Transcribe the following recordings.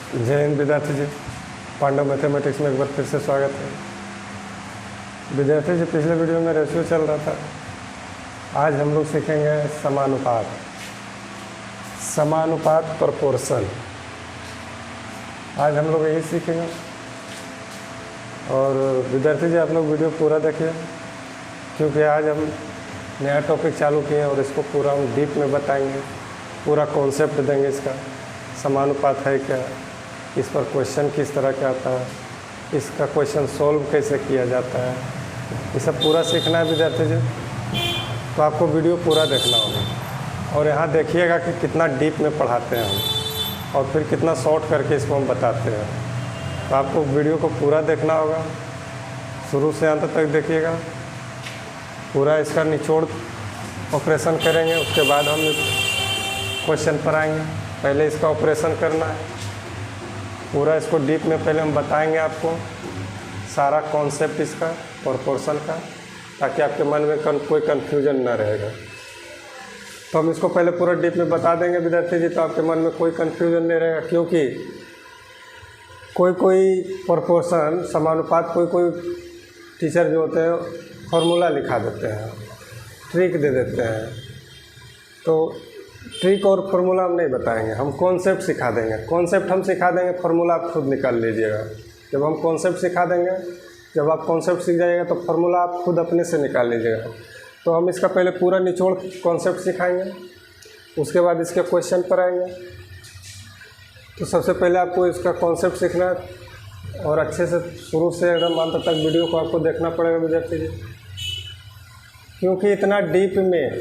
जय हिंद विद्यार्थी जी। पांडव मैथमेटिक्स में एक बार फिर से स्वागत है। विद्यार्थी जी, पिछले वीडियो में रेशियो चल रहा था। आज हम लोग सीखेंगे समानुपात प्रोपोर्शन। आज हम लोग यही सीखेंगे। और विद्यार्थी जी, आप लोग वीडियो पूरा देखिए, क्योंकि आज हम नया टॉपिक चालू किए हैं और इसको पूरा हम डीप में बताएंगे। पूरा कॉन्सेप्ट देंगे इसका, समानुपात है क्या, इस पर क्वेश्चन किस तरह का आता है, इसका क्वेश्चन सॉल्व कैसे किया जाता है, ये सब पूरा सीखना है विद्यार्थी जी। तो आपको वीडियो पूरा देखना होगा और यहाँ देखिएगा कि कितना डीप में पढ़ाते हैं हम और फिर कितना शॉर्ट करके इसको हम बताते हैं। तो आपको वीडियो को पूरा देखना होगा, शुरू से अंत तक देखिएगा। पूरा इसका निचोड़ ऑपरेशन करेंगे, उसके बाद हम क्वेश्चन पर आएंगे। पहले इसका ऑपरेशन करना है, पूरा इसको डीप में पहले हम बताएंगे आपको सारा कॉन्सेप्ट इसका प्रोपोर्शन का, ताकि आपके मन में कोई कन्फ्यूजन ना रहेगा। तो हम इसको पहले पूरा डीप में बता देंगे विद्यार्थी जी, तो आपके मन में कोई कन्फ्यूजन नहीं रहेगा। क्योंकि कोई प्रोपोर्शन समानुपात कोई टीचर जो होते हैं फॉर्मूला लिखा देते हैं, ट्रिक दे देते हैं। तो ट्रिक और फार्मूला हम नहीं बताएंगे, हम कॉन्सेप्ट सिखा देंगे। कॉन्सेप्ट हम सिखा देंगे, फार्मूला आप खुद निकाल लीजिएगा। जब हम कॉन्सेप्ट सिखा देंगे, जब आप कॉन्सेप्ट सीख जाइएगा तो फार्मूला आप खुद अपने से निकाल लीजिएगा। तो हम इसका पहले पूरा निचोड़ कॉन्सेप्ट सिखाएंगे, उसके बाद इसके क्वेश्चन पर आएंगे। तो सबसे पहले आपको इसका कॉन्सेप्ट सीखना है और अच्छे से शुरू से एकदम अंत तक वीडियो को आपको देखना पड़ेगा विद्यार्थी जी, क्योंकि इतना डीप में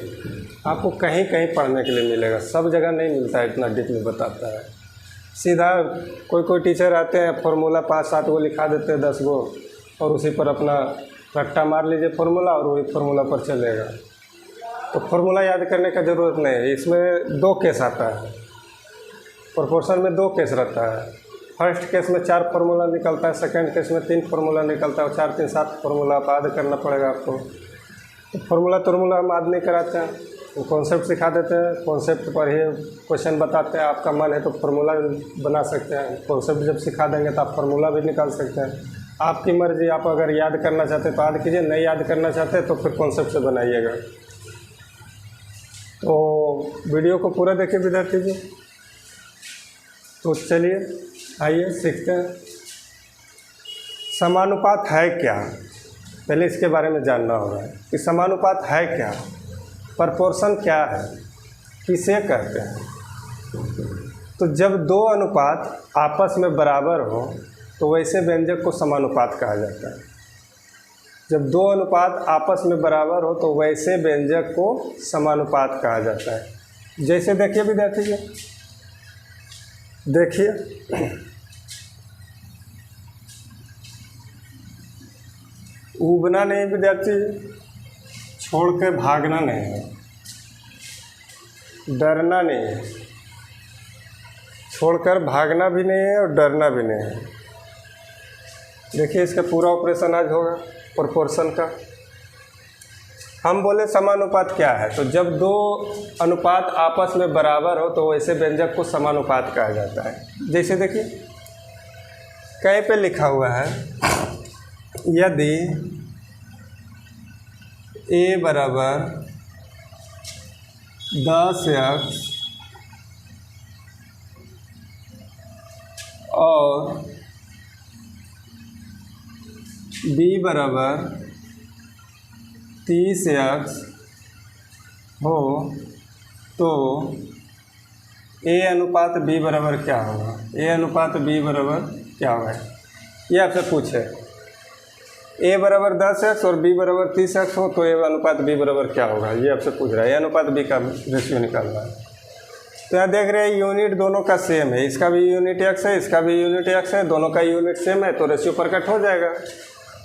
आपको कहीं कहीं पढ़ने के लिए मिलेगा, सब जगह नहीं मिलता है। इतना डीप में बताता है। सीधा कोई टीचर आते हैं, फार्मूला 5-7 गो लिखा देते हैं, 10 गो, और उसी पर अपना रट्टा मार लीजिए फार्मूला और वही फार्मूला पर चलेगा। तो फार्मूला याद करने का ज़रूरत नहीं है। इसमें 2 केस आता है, प्रोपोर्शन में 2 केस रहता है। फर्स्ट केस में 4 फार्मूला निकलता है, सेकेंड केस में 3 फार्मूला निकलता है, और 4, 3, 7 फार्मूला आप याद करना पड़ेगा आपको। तो फार्मूला हम याद नहीं कराते हैं, वो कॉन्सेप्ट सिखा देते हैं, कॉन्सेप्ट पर ही क्वेश्चन बताते हैं। आपका मन है तो फार्मूला बना सकते हैं, कॉन्सेप्ट जब सिखा देंगे तो आप फार्मूला भी निकाल सकते हैं। आपकी मर्ज़ी, आप अगर याद करना चाहते तो याद कीजिए, नहीं याद करना चाहते तो फिर कॉन्सेप्ट से बनाइएगा। तो वीडियो को पूरा देखिए विद्यार्थी जी। तो चलिए आइए सीखते हैं। समानुपात है क्या, पहले इसके बारे में जानना होगा कि समानुपात है क्या, प्रोपोर्शन क्या है, किसे कहते हैं। तो जब 2 अनुपात आपस में बराबर हो तो वैसे व्यंजक को समानुपात कहा जाता है। जब 2 अनुपात आपस में बराबर हो तो वैसे व्यंजक को समानुपात कहा जाता है। जैसे देखिए विद्यार्थी जी, देखिए ऊबना नहीं विद्यार्थी, छोड़ के भागना नहीं है, डरना नहीं है, छोड़कर भागना भी नहीं है और डरना भी नहीं है। देखिए इसका पूरा ऑपरेशन आज होगा प्रोपोर्शन का। हम बोले समानुपात क्या है, तो जब 2 अनुपात आपस में बराबर हो तो वैसे व्यंजक को समानुपात कहा जाता है। जैसे देखिए कहीं पे लिखा हुआ है, यदि a बराबर 10x और b बराबर 30x हो तो a अनुपात b बराबर क्या होगा, a अनुपात b बराबर क्या होगा, ये आपसे पूछे। a बराबर 10x और b बराबर 30x हो तो a अनुपात b बराबर क्या होगा, ये आपसे पूछ रहा है। a अनुपात b का रेशियो निकालना है। तो यहाँ देख रहे हैं यूनिट दोनों का सेम है, इसका भी यूनिट x है, इसका भी यूनिट x है, दोनों का यूनिट सेम है, तो रेशियो प्रकट हो जाएगा।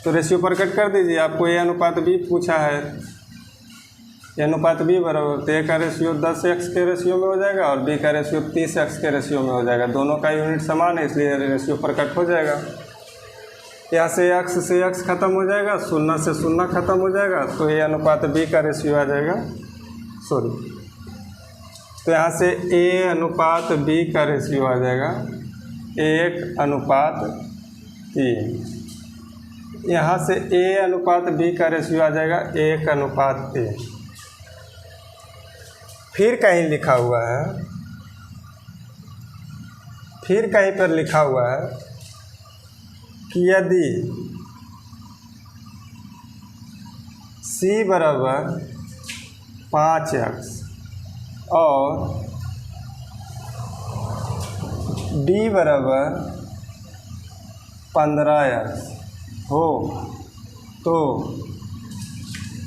तो रेशियो प्रकट कर दीजिए। आपको a अनुपात b पूछा है, a अनुपात b बराबर, तो a का रेशियो 10x के रेशियो में हो जाएगा और b का रेशियो 30x के रेशियो में हो जाएगा। दोनों का यूनिट समान है, इसलिए रेशियो प्रकट हो जाएगा। यहाँ से x खत्म हो जाएगा, 0 से 0 खत्म हो जाएगा, तो a अनुपात b का रेशियो आ जाएगा, तो यहाँ से a अनुपात b का रेशियो आ जाएगा 1:3। यहाँ से A:B का रेशियो आ जाएगा 1:3। फिर कहीं लिखा हुआ है, फिर कहीं पर लिखा हुआ है कि यदि C बराबर 5x और D बराबर 15x हो तो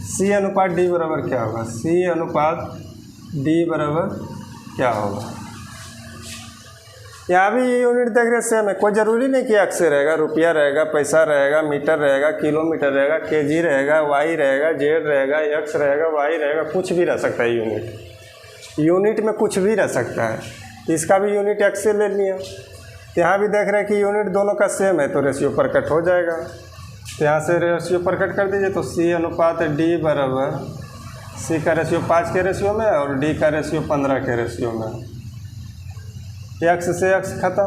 C:D बराबर क्या होगा? C:D बराबर क्या होगा? यहाँ भी ये यूनिट देख रहे सेम है, कोई ज़रूरी नहीं कि एक्स रहेगा, रुपया रहेगा, पैसा रहेगा, मीटर रहेगा, किलोमीटर रहेगा, केजी रहेगा, वाई रहेगा, जेड रहेगा, एक्स रहेगा, वाई रहेगा, कुछ भी रह सकता है। यूनिट में कुछ भी रह सकता है। इसका भी यूनिट एक्स से ले लिया। तो यहाँ भी देख रहे हैं कि यूनिट दोनों का सेम है, तो रेशियो प्रकट हो जाएगा। तो यहाँ से रेशियो प्रकट कर दीजिए, तो C:D बराबर C का रेशियो 5 के रेशियो में और D का रेशियो 15 के रेशियो में। एक्स से एक्स खत्म,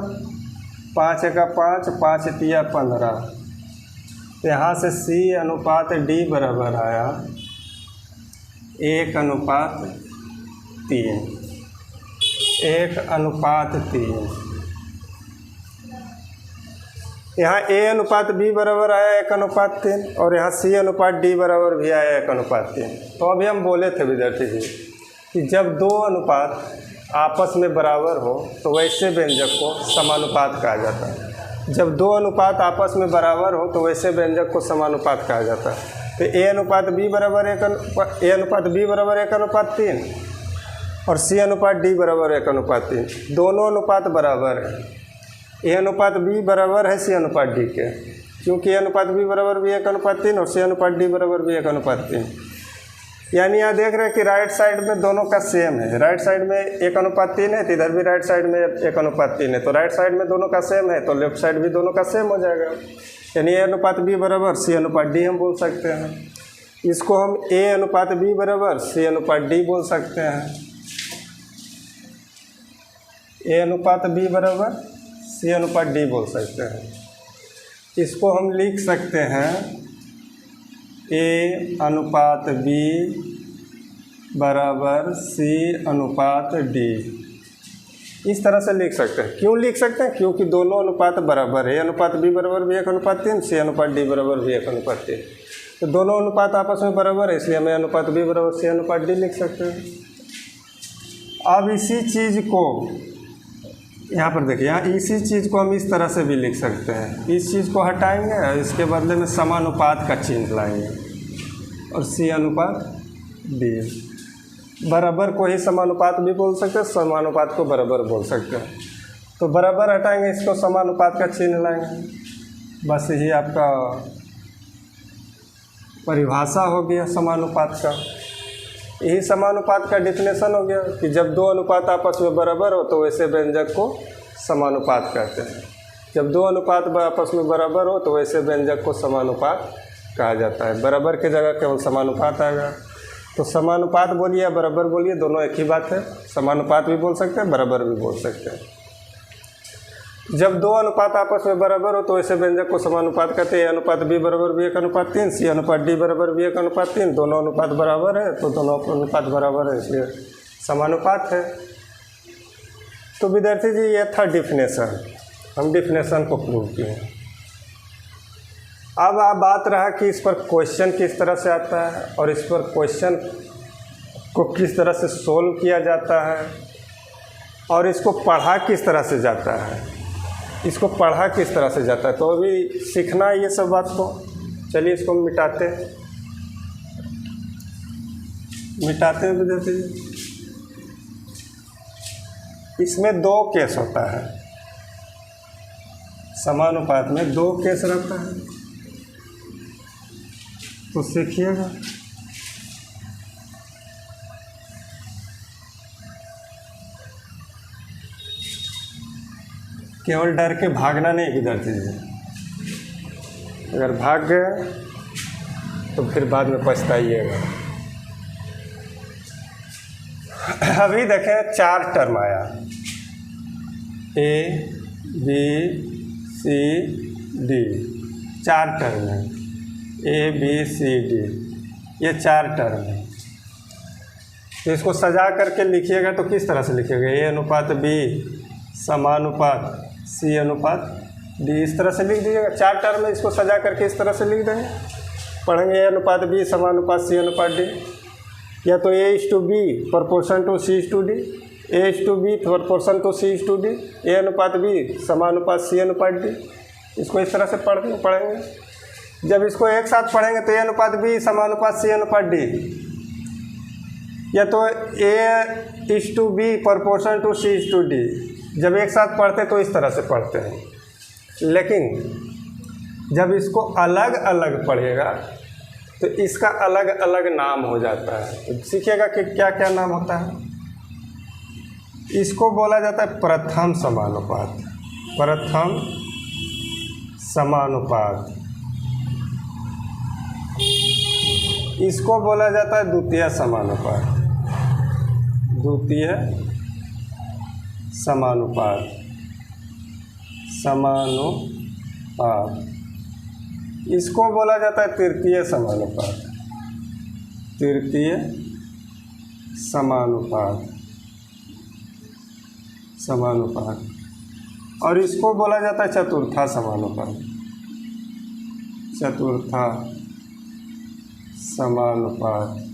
5 का 5, 5 तिया 15। तो यहाँ से C:D बराबर आया 1:3। 1:3। यहाँ A:B बराबर आया 1:3 और यहाँ C:D बराबर भी आया 1:3। तो अभी हम बोले थे विद्यार्थी जी कि जब दो अनुपात आपस में बराबर हो तो वैसे व्यंजक को समानुपात कहा जाता है। जब दो अनुपात आपस में बराबर हो तो वैसे व्यंजक को समानुपात कहा जाता है। तो A:B बराबर 1:3 और C:D बराबर 1:3। दोनों अनुपात बराबर है। A:B बराबर है C:D के, क्योंकि A:B बराबर भी 1:3 और C:D बराबर भी 1:3। यानी यहाँ देख रहे हैं कि राइट साइड में दोनों का सेम है। राइट साइड में 1:3 है तो इधर भी राइट साइड में 1:3 है। तो राइट साइड में दोनों का सेम है तो लेफ्ट साइड भी दोनों का सेम हो जाएगा। यानी A:B बराबर C:D हम बोल सकते हैं। इसको हम A:B बराबर C:D बोल सकते हैं। A:B बराबर C:D बोल सकते हैं। इसको हम लिख सकते हैं A:B बराबर C:D। इस तरह से लिख सकते हैं। क्यों लिख सकते हैं? क्योंकि दोनों अनुपात बराबर है। A:B बराबर भी 1:3, C:D बराबर भी 1:3। तो दोनों अनुपात आपस में बराबर है, इसलिए हमें A:B बराबर C:D लिख सकते हैं। अब इसी चीज़ को यहाँ पर देखिए, यहाँ इसी चीज़ को हम इस तरह से भी लिख सकते हैं। इस चीज़ को हटाएंगे और इसके बदले में समानुपात का चिन्ह लाएंगे और C:D। बराबर को ही समानुपात भी बोल सकते हैं, समानुपात को बराबर बोल सकते हैं। तो बराबर हटाएंगे, इसको समानुपात का चिन्ह लाएंगे। बस यही आपका परिभाषा हो गया समानुपात का। यही समानुपात का डिफिनेशन हो गया कि जब दो अनुपात आपस में बराबर हो तो वैसे व्यंजक को समानुपात कहते हैं। जब दो अनुपात आपस में बराबर हो तो वैसे व्यंजक को समानुपात कहा जाता है। बराबर की जगह केवल समानुपात आएगा। तो समानुपात बोलिए या बराबर बोलिए, दोनों एक ही बात है। समानुपात भी बोल सकते हैं, बराबर भी बोल सकते हैं। जब दो अनुपात आपस में बराबर हो तो वैसे व्यंजक को समानुपात कहते हैं। A:B बराबर भी 1:3, C:D बराबर भी 1:3। दोनों अनुपात बराबर है तो दोनों अनुपात बराबर है, इसलिए समानुपात है। तो विद्यार्थी जी ये था डिफिनेशन। हम डिफिनेशन को प्रूव किए। अब आप बात रहा कि इस पर क्वेश्चन किस तरह से आता है और इस पर क्वेश्चन को किस तरह से सोल्व किया जाता है और इसको पढ़ा किस तरह से जाता है। इसको पढ़ा किस तरह से जाता है तो अभी सीखना है ये सब बात को। चलिए इसको मिटाते हैं विद्यार्थी जी। इसमें दो केस होता है, समानुपात में दो केस रहता है, तो सीखिएगा। केवल डर के भागना नहीं विद्यार्थी जी। अगर भाग गए तो फिर बाद में पछताइएगा। अभी देखें 4 टर्म आया A B C D, 4 term है, ए बी सी डी, ये 4 टर्म है। तो इसको सजा करके लिखिएगा तो किस तरह से लिखिएगा, ए अनुपात बी समानुपात सी अनुपात डी, इस तरह से लिख दीजिएगा। 4 टर्म में इसको सजा करके इस तरह से लिख देंगे, पढ़ेंगे ए अनुपात बी समानुपात सी अनुपात डी, या तो A/B proportion to C/D, A/B proportion to C/D, A अनुपात बी समानुपात सी अनुपात डी। इसको इस तरह से पढ़ेंगे। जब इसको एक साथ पढ़ेंगे तो ए अनुपात बी समानुपात सी अनुपात डी, या तो A/B प्रोपोर्शन टू C/D। जब एक साथ पढ़ते तो इस तरह से पढ़ते हैं, लेकिन जब इसको अलग अलग पढ़ेगा तो इसका अलग अलग नाम हो जाता है। तो सीखिएगा कि क्या क्या नाम होता है। इसको बोला जाता है प्रथम समानुपात, प्रथम समानुपात। इसको बोला जाता है द्वितीय समानुपात, द्वितीय समानुपात, समानुपात। इसको बोला जाता है तृतीय समानुपात, तृतीय समानुपात, समानुपात। और इसको बोला जाता है चतुर्था समानुपात, चतुर्था समानुपात।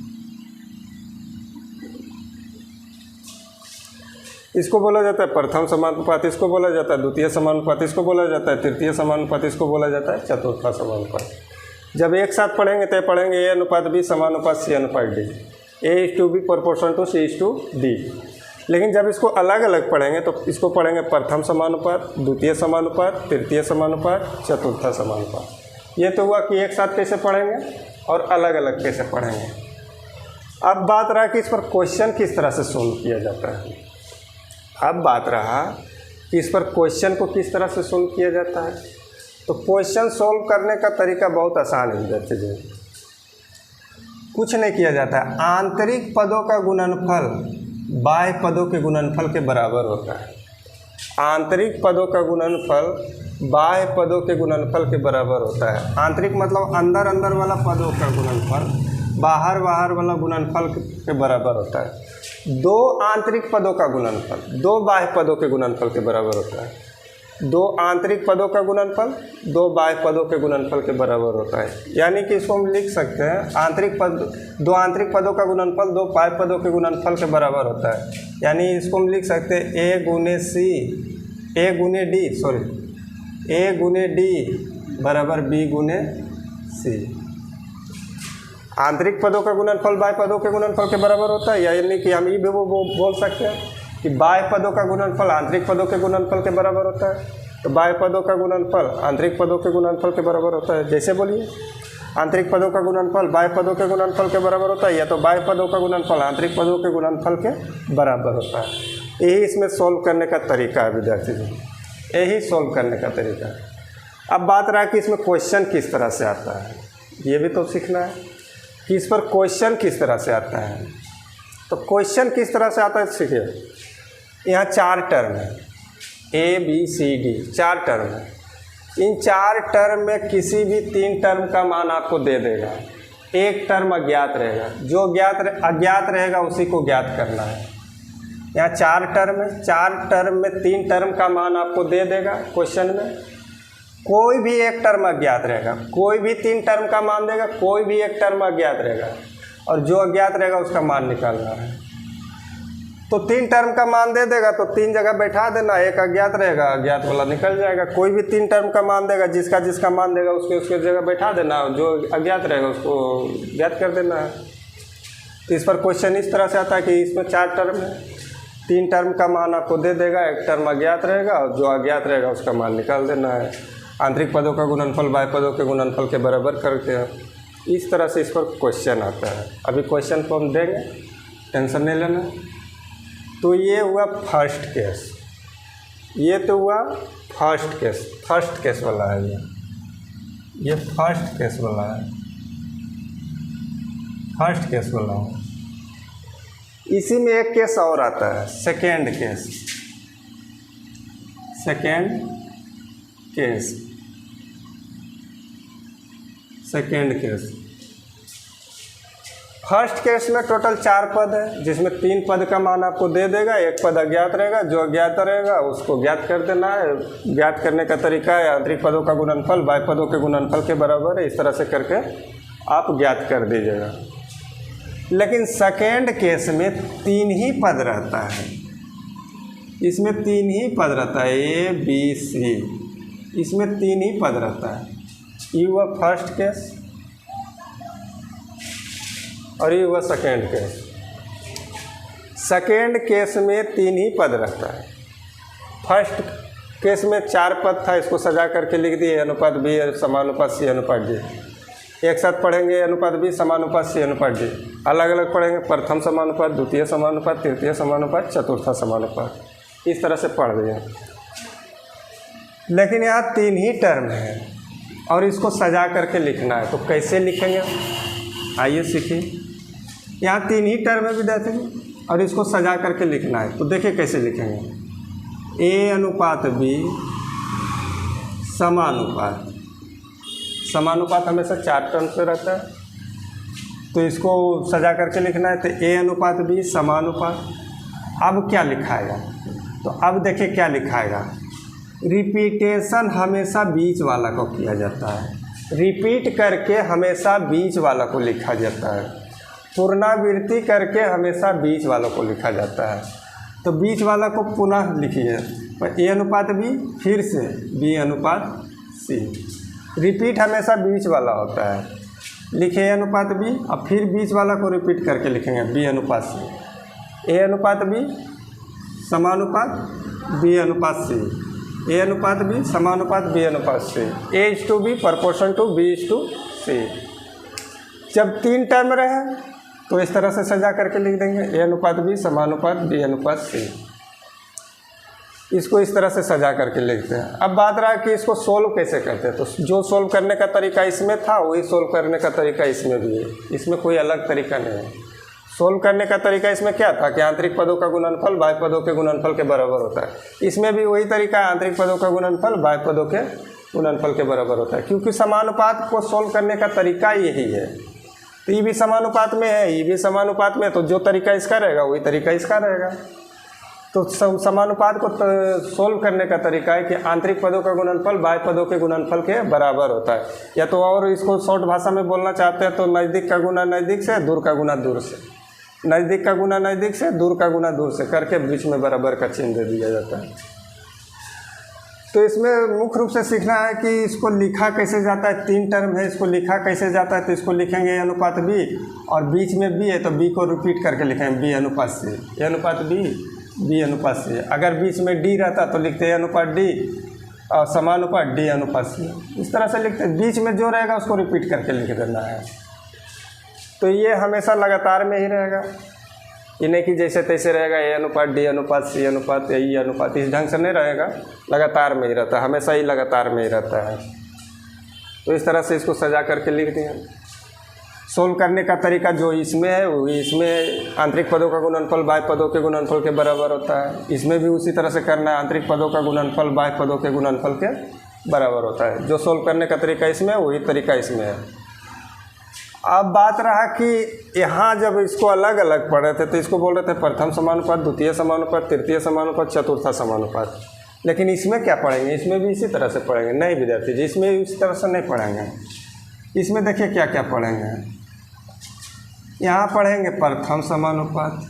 इसको बोला जाता है प्रथम समानुपात, इसको बोला जाता है द्वितीय समानुपात, इसको बोला जाता है तृतीय समानुपात, इसको बोला जाता है चतुर्था समानुपात। जब एक साथ पढ़ेंगे तो पढ़ेंगे ए अनुपात बी समानुपात सी अनुपात D, A/B proportion to C/D। लेकिन जब इसको अलग अलग पढ़ेंगे तो इसको पढ़ेंगे प्रथम समानुपात, द्वितीय समानुपात, तृतीय समानुपात, चतुर्था समानुपात। ये तो हुआ कि एक साथ कैसे पढ़ेंगे और अलग अलग कैसे पढ़ेंगे। अब बात रहा कि इस पर क्वेश्चन किस तरह से सोल्व किया जाता है। अब बात रहा कि इस पर क्वेश्चन को किस तरह से सोल्व किया जाता है। तो क्वेश्चन सोल्व करने का तरीका बहुत आसान है विद्यार्थी जी। कुछ नहीं किया जाता है, आंतरिक पदों का गुणनफल बाह्य पदों के गुणनफल के बराबर होता है। आंतरिक पदों का गुणनफल बाह्य पदों के गुणनफल के बराबर होता है। आंतरिक मतलब अंदर अंदर वाला पदों का गुणनफल बाहर बाहर वाला गुणनफल के बराबर होता है। 2 आंतरिक पदों का गुणनफल 2 बाह्य पदों के गुणनफल के बराबर होता है। 2 आंतरिक पदों का गुणनफल 2 बाह्य पदों के गुणनफल के बराबर होता है। यानी कि इसको हम लिख सकते हैं आंतरिक पद 2 आंतरिक पदों का गुणनफल 2 बाह्य पदों के गुणनफल के बराबर होता है। यानी इसको हम लिख सकते हैं A गुने D बराबर B गुने C। आंतरिक पदों का गुणनफल बाह्य पदों के गुणनफल के बराबर होता है। यानी कि हम ये भी वो बोल सकते हैं कि बाह्य पदों का गुणनफल आंतरिक पदों के गुणनफल के बराबर होता है, तो बाह्य पदों का गुणनफल आंतरिक पदों के गुणनफल के बराबर होता है। जैसे बोलिए, आंतरिक पदों का गुणनफल बाह्य पदों के गुणनफल के बराबर होता है, या तो बाह्य पदों का गुणनफल आंतरिक पदों के गुणनफल के बराबर होता है। यही इसमें सोल्व करने का तरीका है विद्यार्थी जी, यही सोल्व करने का तरीका है। अब बात रहा कि इसमें क्वेश्चन किस तरह से आता है, ये भी तो सीखना है कि इस पर क्वेश्चन किस तरह से आता है। तो क्वेश्चन किस तरह से आता है सीखिए। यहाँ 4 टर्म है, ABCD 4 टर्म है। इन 4 टर्म में किसी भी 3 टर्म का मान आपको दे देगा। एक टर्म अज्ञात रहेगा, जो अज्ञात रहेगा उसी को ज्ञात करना है। यहाँ 4 टर्म है, 4 टर्म में 3 टर्म का मान आपको दे देगा। क्वेश्चन में कोई भी एक टर्म अज्ञात रहेगा, कोई भी 3 टर्म का मान देगा, कोई भी एक टर्म अज्ञात रहेगा, और जो अज्ञात रहेगा उसका मान निकालना है। तो 3 टर्म का मान दे देगा तो 3 जगह बैठा देना, एक अज्ञात रहेगा, अज्ञात वाला निकल जाएगा। कोई भी 3 टर्म का मान देगा, जिसका मान देगा उसके जगह बैठा देना, जो अज्ञात रहेगा उसको ज्ञात कर देना है। तो इस पर क्वेश्चन इस तरह से आता है कि इसमें 4 टर्म है, 3 टर्म का मान आपको दे देगा, एक टर्म अज्ञात रहेगा, और जो अज्ञात रहेगा उसका मान निकाल देना है। आंतरिक पदों का गुणनफल बाह्य पदों के गुणनफल के बराबर करके इस तरह से इस पर क्वेश्चन आता है। अभी क्वेश्चन को हम देंगे, टेंशन नहीं लेना। तो ये हुआ फर्स्ट केस, ये तो हुआ फर्स्ट केस वाला है। ये फर्स्ट केस वाला है, फर्स्ट केस वाला है। इसी में एक केस और आता है, second second case, second case. First case में टोटल 4 पद है, जिसमें 3 पद का मान आपको दे देगा, 1 पद अज्ञात रहेगा। जो अज्ञात रहेगा उसको ज्ञात कर देना है। ज्ञात करने का तरीका है आंतरिक पदों का गुणनफल बाह्य पदों के गुणनफल के बराबर है। इस तरह से करके आप ज्ञात कर दीजिएगा। लेकिन सेकेंड केस में 3 ही पद रहता है, इसमें 3 ही पद रहता है, ए बी सी, इसमें 3 ही पद रहता है। ये हुआ फर्स्ट केस और ये हुआ सेकेंड केस। सेकेंड केस में 3 ही पद रहता है। फर्स्ट केस में 4 पद था, इसको सजा करके लिख दिए अनुपात बी समानुपात सी अनुपात डी। एक साथ पढ़ेंगे अनुपात बी समानुपात सी अनुपात डी, अलग अलग पढ़ेंगे प्रथम समानुपात, द्वितीय समानुपात, तृतीय समानुपात, चतुर्थ समानुपात, इस तरह से पढ़ दिए। लेकिन यहाँ 3 ही टर्म है और इसको सजा करके लिखना है, तो कैसे लिखेंगे आइए सीखिए। यहाँ 3 ही टर्म है विद्यार्थी और इसको सजा करके लिखना है, तो देखिए कैसे लिखेंगे। ए अनुपात बी समानुपात, समानुपात हमेशा 4 टर्म से रहता है, तो इसको सजा करके लिखना है। तो ए अनुपात बी समानुपात। अब क्या लिखाएगा, तो अब देखिए क्या लिखाएगा। रिपीटेशन हमेशा बीच वाला को किया जाता है, रिपीट करके हमेशा बीच वाला को लिखा जाता है, पुनरावृत्ति करके हमेशा बीच वालों को लिखा जाता है। तो बीच वाला को पुनः लिखिए, ए अनुपात बी, फिर से बी अनुपात सी। रिपीट हमेशा बीच वाला होता है, लिखे ए अनुपात बी और फिर बीच वाला को रिपीट करके लिखेंगे बी अनुपात सी। ए अनुपात बी समानुपात बी अनुपात सी, ए अनुपात बी समानुपात बी अनुपात C, A is to B proportion to B is to C. जब 3 टर्म रहे तो इस तरह से सजा करके लिख देंगे ए अनुपात बी समानुपात बी अनुपात सी। इसको इस तरह से सजा करके लिखते हैं। अब बात रहा कि इसको सोल्व कैसे करते हैं, तो जो सोल्व करने का तरीका इसमें था वही सोल्व करने का तरीका इसमें भी है, इसमें कोई अलग तरीका नहीं है। सोल्व करने का तरीका इसमें क्या था कि आंतरिक पदों का गुणनफल बाह्य पदों के गुणनफल के बराबर होता है। इसमें भी वही तरीका है, आंतरिक पदों का गुणनफल बाह्य पदों के गुणनफल के बराबर होता है, क्योंकि समानुपात को सोल्व करने का तरीका यही है। तो ये भी समानुपात में है, ये भी समानुपात में, तो जो तरीका इसका रहेगा वही तरीका इसका रहेगा। तो समानुपात को सोल्व करने का तरीका है कि आंतरिक पदों का गुणनफल बाह्य पदों के गुणनफल के बराबर होता है। या तो और इसको शॉर्ट भाषा में बोलना चाहते हैं तो नज़दीक का गुना नज़दीक से, दूर का गुना दूर से, नज़दीक का गुना नज़दीक से, दूर का गुना दूर से करके बीच में बराबर का चिन्ह दे दिया जाता है। तो इसमें मुख्य रूप से सीखना है कि इसको लिखा कैसे जाता है। 3 टर्म है, इसको लिखा कैसे जाता है, तो इसको लिखेंगे ए अनुपात बी और बीच में बी है तो बी को रिपीट करके लिखेंगे बी अनुपात सी, ए अनुपात बी अनुपात सी। अगर बीच में डी रहता तो लिखते ए अनुपात डी और समानुपात डी अनुपात सी। इस तरह से लिखते, बीच में जो रहेगा उसको रिपीट करके लिख देना है। तो ये हमेशा लगातार में ही रहेगा, ये नहीं कि जैसे तैसे रहेगा ए अनुपात डी अनुपात सी अनुपात ई अनुपात, इस ढंग से नहीं रहेगा, लगातार में ही रहता है, हमेशा ही लगातार में ही रहता है। तो इस तरह से इसको सजा करके लिख दिए। सोल्व करने का तरीका जो इसमें है वो इसमें आंतरिक पदों का गुणनफल बाह्य पदों के गुणनफल के बराबर होता है, इसमें भी उसी तरह से करना है, आंतरिक पदों का गुणनफल बाह्य पदों के गुणनफल के बराबर होता है। जो सोल्व करने का तरीका इसमें वही तरीका इसमें है। अब बात रहा कि यहाँ जब इसको अलग अलग पढ़ रहे थे तो इसको बोल रहे थे प्रथम समानुपात, द्वितीय समानुपात, तृतीय समानुपात, चतुर्थ समानुपात। लेकिन इसमें क्या पढ़ेंगे, इसमें भी इसी तरह से पढ़ेंगे? नहीं विद्यार्थी जी, इसमें इस तरह से नहीं पढ़ेंगे। इसमें देखिए क्या क्या पढ़ेंगे। यहाँ पढ़ेंगे प्रथम समानुपात,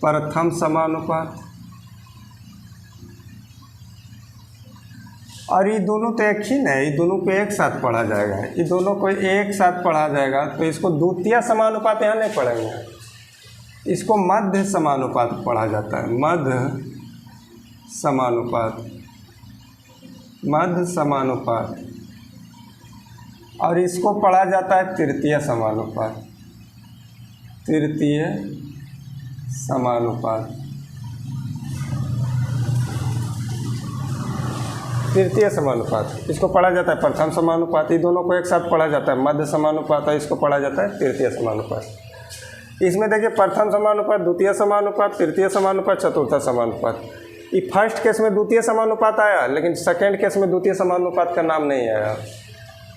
प्रथम समानुपात, और ये दोनों तो एक ही नहीं, ये दोनों को एक साथ पढ़ा जाएगा, ये दोनों को एक साथ पढ़ा जाएगा। तो इसको द्वितीय समानुपात यहाँ नहीं पढ़ेंगे, इसको मध्य समानुपात पढ़ा जाता है, मध्य समानुपात, मध्य समानुपात। और इसको पढ़ा जाता है तृतीय समानुपात, तृतीय समानुपात, तृतीय समानुपात। इसको पढ़ा जाता है प्रथम समानुपात, ये दोनों को एक साथ पढ़ा जाता है मध्य समानुपात, और इसको पढ़ा जाता है तृतीय समानुपात। इसमें देखिए प्रथम समानुपात, द्वितीय समानुपात, तृतीय समानुपात, चतुर्थ समानुपात, ये फर्स्ट केस में द्वितीय समानुपात आया, लेकिन सेकेंड केस में द्वितीय समानुपात का नाम नहीं आया।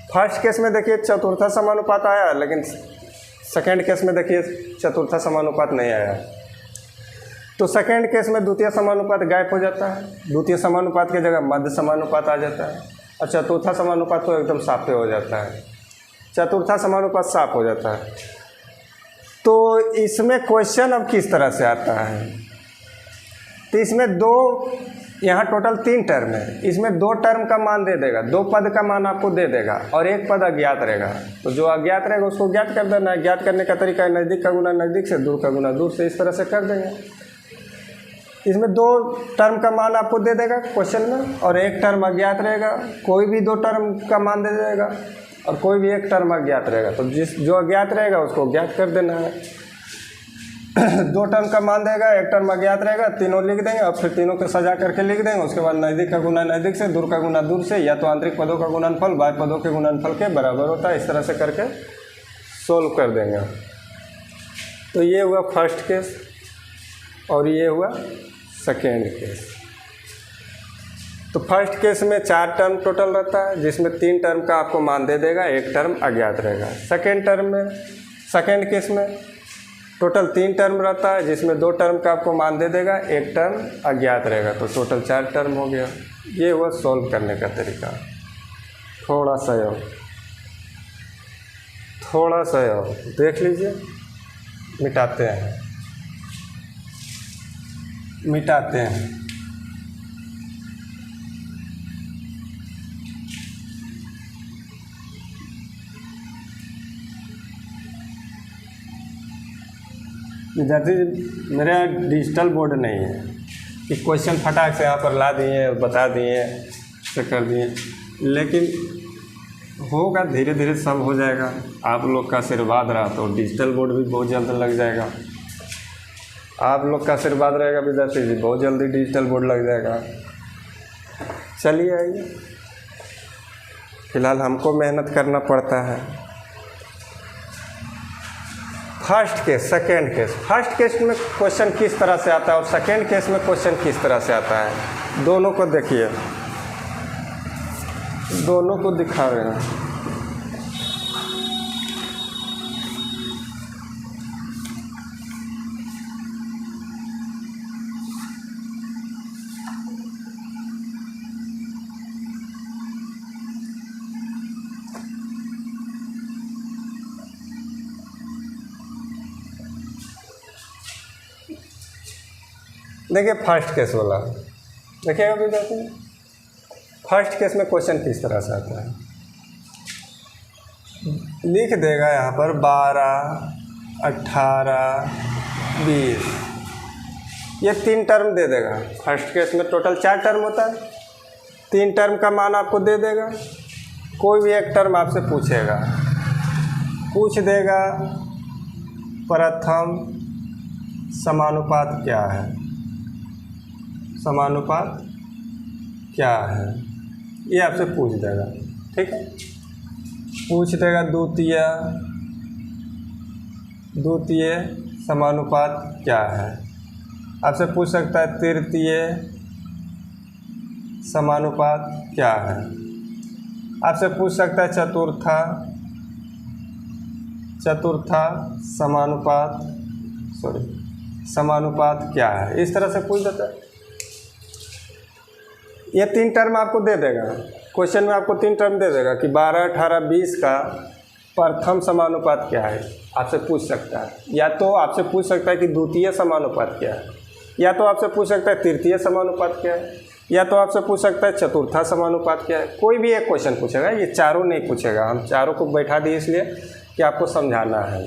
फर्स्ट केस में देखिए चतुर्था समानुपात आया, लेकिन सेकेंड केस में देखिए चतुर्था समानुपात नहीं आया। तो सेकेंड केस में द्वितीय समानुपात गायब हो जाता है, द्वितीय समानुपात की जगह मध्य समानुपात आ जाता है, और चतुर्था समानुपात तो एकदम साफ हो जाता है, चतुर्था समानुपात साफ हो जाता है। तो इसमें क्वेश्चन अब किस तरह से आता है, तो इसमें दो, यहाँ टोटल 3 टर्म है, इसमें 2 टर्म का मान दे देगा, 2 पद का मान आपको दे देगा और 1 पद अज्ञात रहेगा। तो जो अज्ञात रहेगा उसको ज्ञात कर देना है। ज्ञात करने का तरीका है नज़दीक का गुना नज़दीक से, दूर का गुना दूर से, इस तरह से कर देंगे। इसमें 2 टर्म का मान आपको दे देगा क्वेश्चन में, और 1 टर्म अज्ञात रहेगा। कोई भी 2 टर्म का मान दे देगा और कोई भी 1 टर्म अज्ञात रहेगा। तो जो अज्ञात रहेगा उसको ज्ञात कर देना है। 2 टर्म का मान देगा, 1 टर्म अज्ञात रहेगा, तीनों लिख देंगे और फिर तीनों को सजा करके लिख देंगे। उसके बाद नज़दीक का गुना नज़दीक से, दूर का गुना दूर से, या तो आंतरिक पदों का गुणनफल बाह्य पदों के गुणनफल के बराबर होता है। इस तरह से करके सोल्व कर देंगे। तो ये हुआ फर्स्ट केस और ये हुआ सेकेंड केस। तो फर्स्ट केस में 4 टर्म टोटल रहता है, जिसमें 3 टर्म का आपको मान दे देगा, 1 टर्म अज्ञात रहेगा। सेकेंड केस में टोटल 3 टर्म रहता है, जिसमें 2 टर्म का आपको मान दे देगा, 1 टर्म अज्ञात रहेगा। तो टोटल 4 टर्म हो गया। ये हुआ सॉल्व करने का तरीका। थोड़ा सा और देख लीजिए, मिटाते हैं। विद्यार्थी, मेरा डिजिटल बोर्ड नहीं है कि क्वेश्चन फटाक से यहाँ पर ला दिए, बता दिए, से कर दिए, लेकिन होगा, धीरे धीरे सब हो जाएगा। आप लोग का आशीर्वाद रहा तो डिजिटल बोर्ड भी बहुत जल्द लग जाएगा। आप लोग का आशीर्वाद रहेगा विद्यार्थी जी, बहुत जल्दी डिजिटल बोर्ड लग जाएगा। चलिए आइए, फिलहाल हमको मेहनत करना पड़ता है। First case, second case. First case में क्वेश्चन किस तरह से आता है और सेकेंड केस में क्वेश्चन किस तरह से आता है, दोनों को देखिए, दोनों को दिखा रहे हैं। देखिए फर्स्ट केस वाला, देखिएगा विद्यार्थी, फर्स्ट केस में क्वेश्चन किस तरह से आता है। लिख देगा यहाँ पर 12, 18, 20, ये 3 टर्म दे देगा। फर्स्ट केस में टोटल 4 टर्म होता है, 3 टर्म का मान आपको दे देगा। कोई भी 1 टर्म आपसे पूछ देगा प्रथम समानुपात क्या है, समानुपात क्या है, ये आपसे पूछ देगा। ठीक है, पूछ देगा द्वितीय समानुपात क्या है, आपसे पूछ सकता है तृतीय समानुपात क्या है, आपसे पूछ सकता है चतुर्था समानुपात क्या है। इस तरह से पूछ देता है। ये 3 टर्म आपको दे देगा क्वेश्चन में, आपको 3 टर्म दे देगा कि 12, 18, 20 का प्रथम समानुपात क्या है, आपसे पूछ सकता है। या तो आपसे पूछ सकता है कि द्वितीय समानुपात क्या है, या तो आपसे पूछ सकता है तृतीय समानुपात क्या है, या तो आपसे पूछ सकता है चतुर्था समानुपात क्या है। कोई भी एक क्वेश्चन पूछेगा, ये चारों नहीं पूछेगा। हम चारों को बैठा दिए इसलिए कि आपको समझाना है।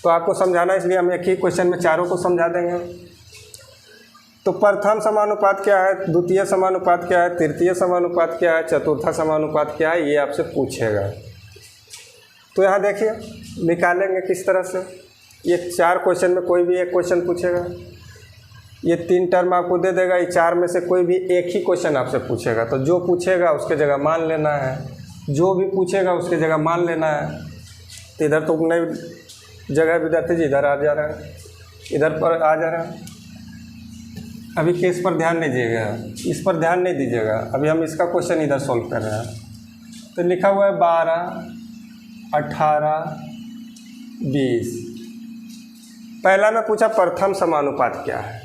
तो आपको समझाना इसलिए हम एक ही क्वेश्चन में चारों को समझा देंगे। तो प्रथम समानुपात क्या है, द्वितीय समानुपात क्या है, तृतीय समानुपात क्या है, चतुर्था समानुपात क्या है, ये आपसे पूछेगा। तो यहाँ देखिए निकालेंगे किस तरह से। ये 4 क्वेश्चन में कोई भी एक क्वेश्चन पूछेगा, ये 3 टर्म आपको दे देगा। ये 4 में से कोई भी एक ही क्वेश्चन आपसे पूछेगा, तो जो पूछेगा उसके जगह मान लेना है, जो भी पूछेगा उसके जगह मान लेना है। तो इधर तो नई जगह विद्यार्थी जी इधर आ जा रहा है, इधर पर आ जा रहा है। अभी केस पर ध्यान नहीं दीजिएगा, इस पर ध्यान नहीं दीजिएगा। अभी हम इसका क्वेश्चन इधर सॉल्व कर रहे हैं। तो लिखा हुआ है 12, 18, 20। पहला में पूछा प्रथम समानुपात क्या है।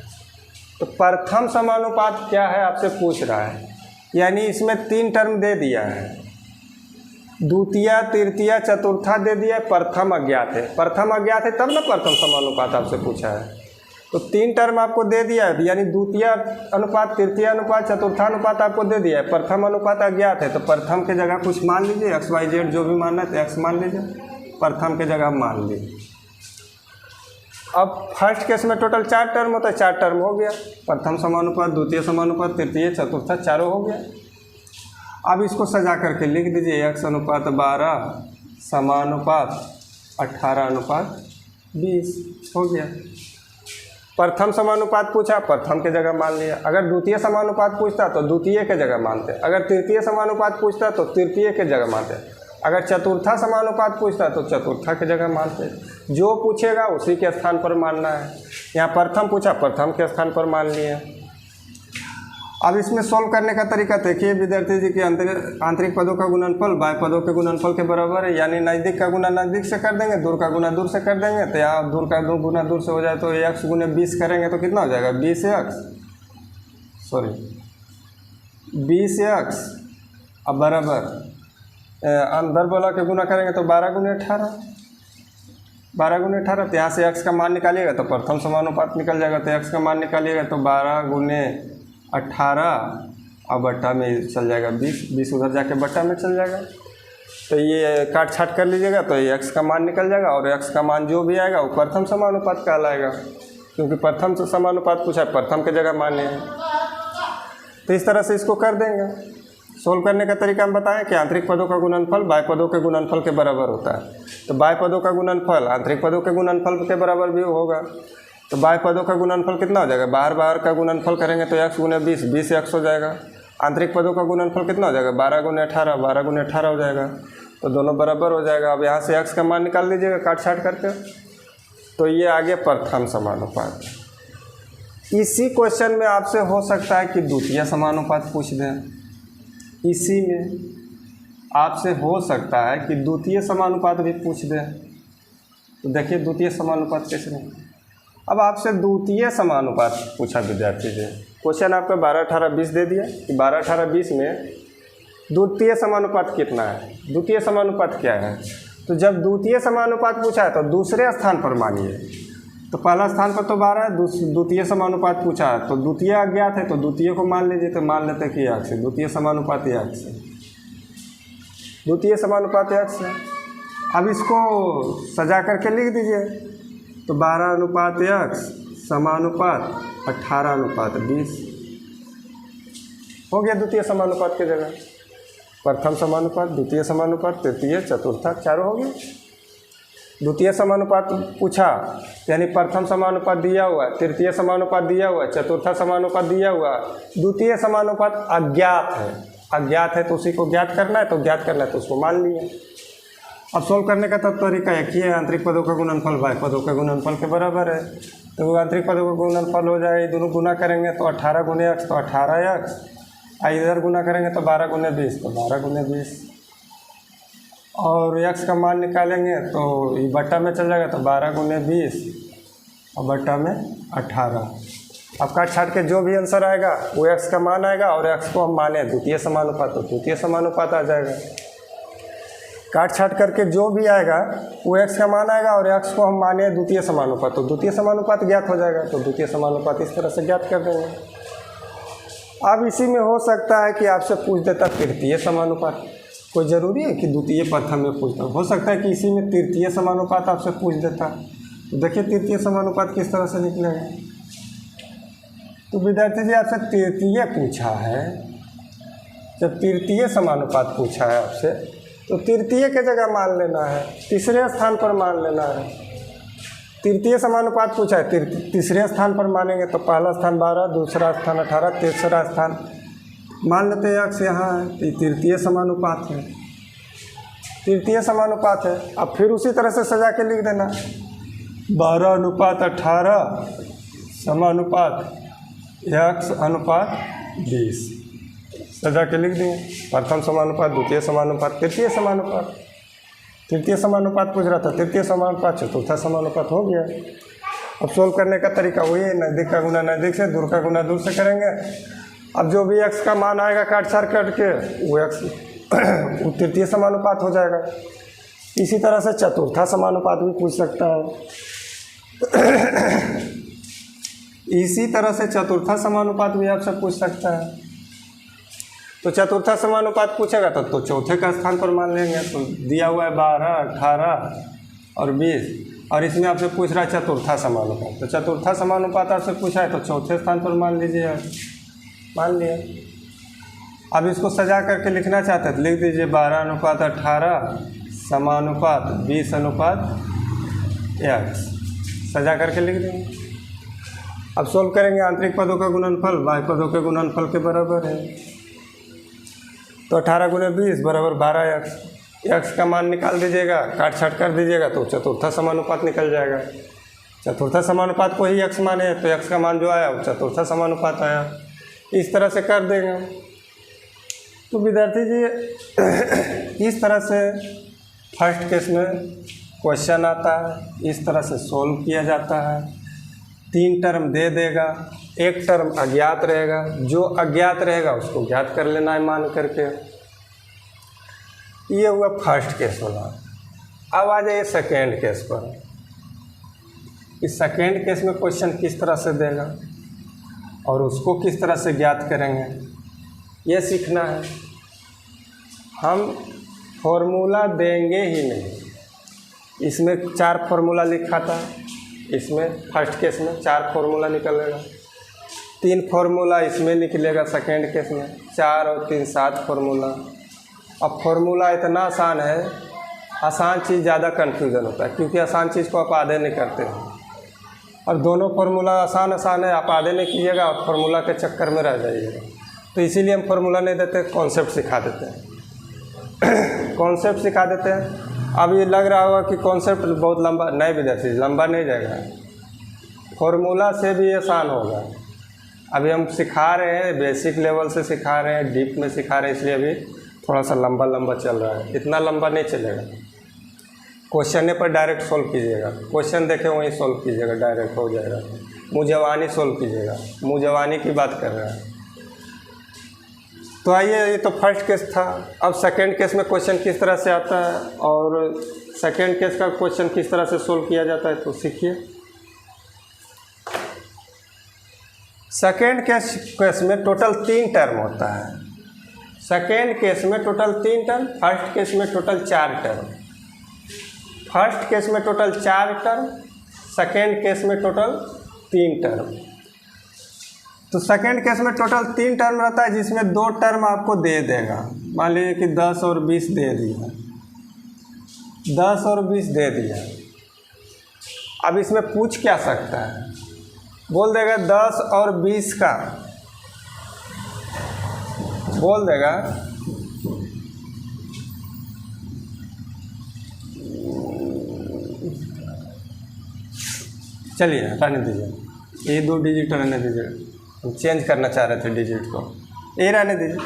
तो प्रथम समानुपात क्या है आपसे पूछ रहा है, यानी इसमें 3 टर्म दे दिया है, द्वितीय, तृतीय, चतुर्था दे दिया है, प्रथम अज्ञात है। प्रथम अज्ञात है तब ना प्रथम समानुपात आपसे पूछा है। तो 3 टर्म आपको दे दिया है, यानी द्वितीय अनुपात, तृतीय अनुपात, चतुर्था अनुपात आपको दे दिया है। प्रथम अनुपात अज्ञात है, तो प्रथम के जगह कुछ मान लीजिए, एक्स वाई जेड जो भी मानना है तो एक्स मान लीजिए, प्रथम के जगह मान लीजिए। अब फर्स्ट केस में टोटल 4 टर्म होता है, 4 टर्म हो गया। प्रथम समानुपात, द्वितीय समानुपात, तृतीय, चतुर्था, चारों हो गया। अब इसको सजा करके लिख दीजिए, x अनुपात 12 समानुपात 18 अनुपात 20 हो गया। प्रथम समानुपात पूछा, प्रथम के जगह मान लिया। अगर द्वितीय समानुपात पूछता तो द्वितीय के जगह मानते। अगर तृतीय समानुपात पूछता तो तृतीय के जगह मानते। अगर चतुर्था समानुपात पूछता तो चतुर्था के जगह मानते। जो पूछेगा उसी के स्थान पर मानना है। यहाँ प्रथम पूछा, प्रथम के स्थान पर मान लिए। अब इसमें सॉल्व करने का तरीका देखिए विद्यार्थी जी कि आंतरिक पदों का गुणनफल बाह्य पदों के गुणनफल के बराबर है, यानी नज़दीक का गुना नज़दीक से कर देंगे, दूर का गुना दूर से कर देंगे। तो यहाँ दूर का गुना दूर से हो जाए तो x गुने 20 करेंगे तो कितना हो जाएगा, 20x अब बराबर अंदर वाला के गुना करेंगे तो 12 गुने 18, 12 गुने 18। तो यहाँ से x का मान निकालिएगा तो प्रथम समानुपात निकल जाएगा। तो x का मान निकालिएगा तो 12 गुने 18 और बट्टा में चल जाएगा 20, 20 उधर जाके बट्टा में चल जाएगा। तो ये काट छाट कर लीजिएगा तो ये x का मान निकल जाएगा, और x का मान जो भी आएगा वो प्रथम समानुपात कहलाएगा, क्योंकि प्रथम से समानुपात पूछा है, प्रथम के जगह माने हैं। तो इस तरह से इसको कर देंगे। सोल्व करने का तरीका हम बताएं कि आंतरिक पदों का गुणनफल बाह्य पदों के गुणनफल के बराबर होता है। तो बाह्य पदों का गुणनफल आंतरिक पदों के गुणनफल के बराबर भी होगा। तो बाह्य पदों का गुणनफल कितना हो जाएगा, बाहर का गुणनफल करेंगे तो x गुने 20, 20 x हो जाएगा। आंतरिक पदों का गुणनफल कितना हो जाएगा, 12 गुने 18, 12 गुने 18 हो जाएगा। तो दोनों बराबर हो जाएगा। अब यहाँ से x का मान निकाल लीजिएगा काट छाट करके। तो ये आगे प्रथम समानुपात। इसी क्वेश्चन में आपसे हो सकता है कि द्वितीय समानुपात पूछ दें। इसी में आपसे हो सकता है कि द्वितीय समानुपात भी पूछ दें। तो देखिए द्वितीय समानुपात कैसे नहीं। अब आपसे द्वितीय समानुपात पूछा विद्यार्थी जी, क्वेश्चन आपका 12, 18, 20 दे दिया कि 12, 18, 20 में द्वितीय समानुपात कितना है, द्वितीय समानुपात क्या है। तो जब द्वितीय समानुपात पूछा है तो दूसरे स्थान पर मानिए। तो पहला स्थान पर तो 12 है, द्वितीय समानुपात पूछा है तो द्वितीय अज्ञात है, तो द्वितीय को मान लीजिए। तो मान लेते हैं कि x है, द्वितीय समानुपात x है, द्वितीय समानुपात x है। अब इसको सजा करके लिख दीजिए। तो 12 अनुपात x समानुपात 18 अनुपात 20 हो गया द्वितीय समानुपात के जगह। प्रथम समानुपात, द्वितीय समानुपात, तृतीय, चतुर्था, चारों हो गए। द्वितीय समानुपात पूछा यानी प्रथम समानुपात दिया हुआ है, तृतीय समानुपात दिया हुआ है, चतुर्था समानुपात दिया हुआ है, द्वितीय समानुपात अज्ञात है। अज्ञात है तो उसी को ज्ञात करना है, तो ज्ञात करना है तो उसको मान लिए। अब सोल्व करने का तरीका एक ही है, आंतरिक पदों का गुणनफल बाह्य पदों के गुणनफल के बराबर है। तो आंतरिक पदों का गुणनफल हो जाए, दोनों गुना करेंगे तो 18 गुने x तो 18x, इधर गुना करेंगे तो 12 गुने 20 तो 12 गुने 20, और x का मान निकालेंगे तो ये बट्टा में चल जाएगा। तो 12 गुने 20 और बट्टा में 18। अब काट छाट के जो भी आंसर आएगा वो x का मान आएगा, और x को हम माने द्वितीय समानुपात तो द्वितीय समानुपात आ जाएगा। काट छाट करके जो भी आएगा वो x का मान आएगा, और x को हम माने द्वितीय समानुपात तो द्वितीय समानुपात ज्ञात हो जाएगा। तो द्वितीय समानुपात इस तरह से ज्ञात कर देंगे। अब इसी में हो सकता है कि आपसे पूछ देता तृतीय समानुपात। कोई ज़रूरी है कि द्वितीय प्रथम में पूछता, हो सकता है कि इसी में तृतीय समानुपात आपसे पूछ देता। तो देखिए तृतीय समानुपात किस तरह से निकलेगा। तो विद्यार्थी जी आपसे तृतीय पूछा है, जब तृतीय समानुपात पूछा है आपसे तो तृतीय के जगह मान लेना है, तीसरे स्थान पर मान लेना है। तृतीय समानुपात पूछा है, तीसरे स्थान पर मानेंगे तो पहला स्थान 12, दूसरा स्थान 18, तीसरा स्थान मान लेते हैं x यहाँ है, तो तृतीय समानुपात है, तृतीय समानुपात है। अब फिर उसी तरह से सजा के लिख देना 12 अनुपात 18 समानुपात x अनुपात 20 सजा के लिख देंगे। प्रथम समानुपात, द्वितीय समानुपात, तृतीय समानुपात। तृतीय समानुपात पूछ रहा था, तृतीय समानुपात, चतुर्था समानुपात हो गया। अब सोल्व करने का तरीका वही है, नज़दीक का गुना नज़दीक से, दूर का गुना दूर से करेंगे। अब जो भी x का मान आएगा काट छाट करके वो x वो तृतीय समानुपात हो जाएगा। इसी तरह से चतुर्था समानुपात भी पूछ सकता है। इसी तरह से चतुर्था समानुपात भी आपसे पूछ सकता है। तो चतुर्था समानुपात पूछेगा तो चौथे का स्थान पर मान लेंगे। तो दिया हुआ है 12, 18 और 20, और इसमें आपसे पूछ रहा है चतुर्था समानुपात। तो चतुर्था समानुपात आपसे पूछा है तो चौथे स्थान पर मान लीजिए, मान लिया। अब इसको सजा करके लिखना चाहते हैं तो लिख दीजिए 12 अनुपात 18 समानुपात 20 अनुपात x, सजा करके लिख देंगे। अब सोल्व करेंगे, आंतरिक पदों का गुणनफल बाह्य पदों के गुणनफल के बराबर है। तो 18 गुणे 20 बराबर 12x। x का मान निकाल दीजिएगा, काट छाट कर दीजिएगा तो चतुर्था समानुपात निकल जाएगा। चतुर्था समानुपात को ही x माने तो x का मान जो आया वो चतुर्था समानुपात आया। इस तरह से कर देंगे। तो विद्यार्थी जी इस तरह से फर्स्ट केस में क्वेश्चन आता है, इस तरह से सोल्व किया जाता है। 3 टर्म दे देगा, 1 टर्म अज्ञात रहेगा, जो अज्ञात रहेगा उसको ज्ञात कर लेना है मान करके। ये हुआ फर्स्ट केस वाला। अब आ जाइए सेकेंड केस पर। इस सेकेंड केस में क्वेश्चन किस तरह से देगा और उसको किस तरह से ज्ञात करेंगे ये सीखना है। हम फॉर्मूला देंगे ही नहीं। इसमें 4 फार्मूला लिखा था, इसमें फर्स्ट केस में 4 फार्मूला निकलेगा, 3 फार्मूला इसमें निकलेगा सेकेंड केस में, 4 और 3 7 फार्मूला। अब फार्मूला इतना आसान है, आसान चीज़ ज़्यादा कन्फ्यूज़न होता है क्योंकि आसान चीज़ को आप आधे नहीं करते हैं। और दोनों फार्मूला आसान है, आप आधे नहीं कीजिएगा और फार्मूला के चक्कर में रह जाइएगा। तो इसीलिए हम फार्मूला नहीं देते, कॉन्सेप्ट सिखा देते हैं। कॉन्सेप्ट सिखा देते हैं। अब ये लग रहा होगा कि कॉन्सेप्ट बहुत लंबा, नहीं विद्यार्थी लंबा नहीं जाएगा, फार्मूला से भी आसान होगा। अभी हम सिखा रहे हैं, बेसिक लेवल से सिखा रहे हैं, डीप में सिखा रहे हैं, इसलिए अभी थोड़ा सा लंबा चल रहा है। इतना लंबा नहीं चलेगा। क्वेश्चन पर डायरेक्ट सोल्व कीजिएगा, क्वेश्चन देखे वहीं सोल्व कीजिएगा, डायरेक्ट हो जाएगा। मुँह जवानी सोल्व कीजिएगा, मुँह जवानी की बात कर रहे हैं। तो आइए, ये तो फर्स्ट केस था। अब सेकंड केस में क्वेश्चन किस तरह से आता है और सेकंड केस का क्वेश्चन किस तरह से सोल्व किया जाता है तो सीखिए। सेकंड केस में टोटल 3 टर्म होता है। सेकंड केस में टोटल 3 टर्म, फर्स्ट केस में टोटल 4 टर्म। फर्स्ट केस में टोटल 4 टर्म, सेकंड केस में टोटल 3 टर्म। तो सेकेंड केस में टोटल 3 टर्म रहता है जिसमें 2 टर्म आपको दे देगा। मान लीजिए कि 10 और 20 दे दिया, 10 और 20 दे दिया। अब इसमें पूछ क्या सकता है, बोल देगा 10 और 20 का, बोल देगा चलिए रहने दीजिए, ये 2 डिजिट रहने दीजिए, हम चेंज करना चाह रहे थे डिजिट को, ये रहने दीजिए।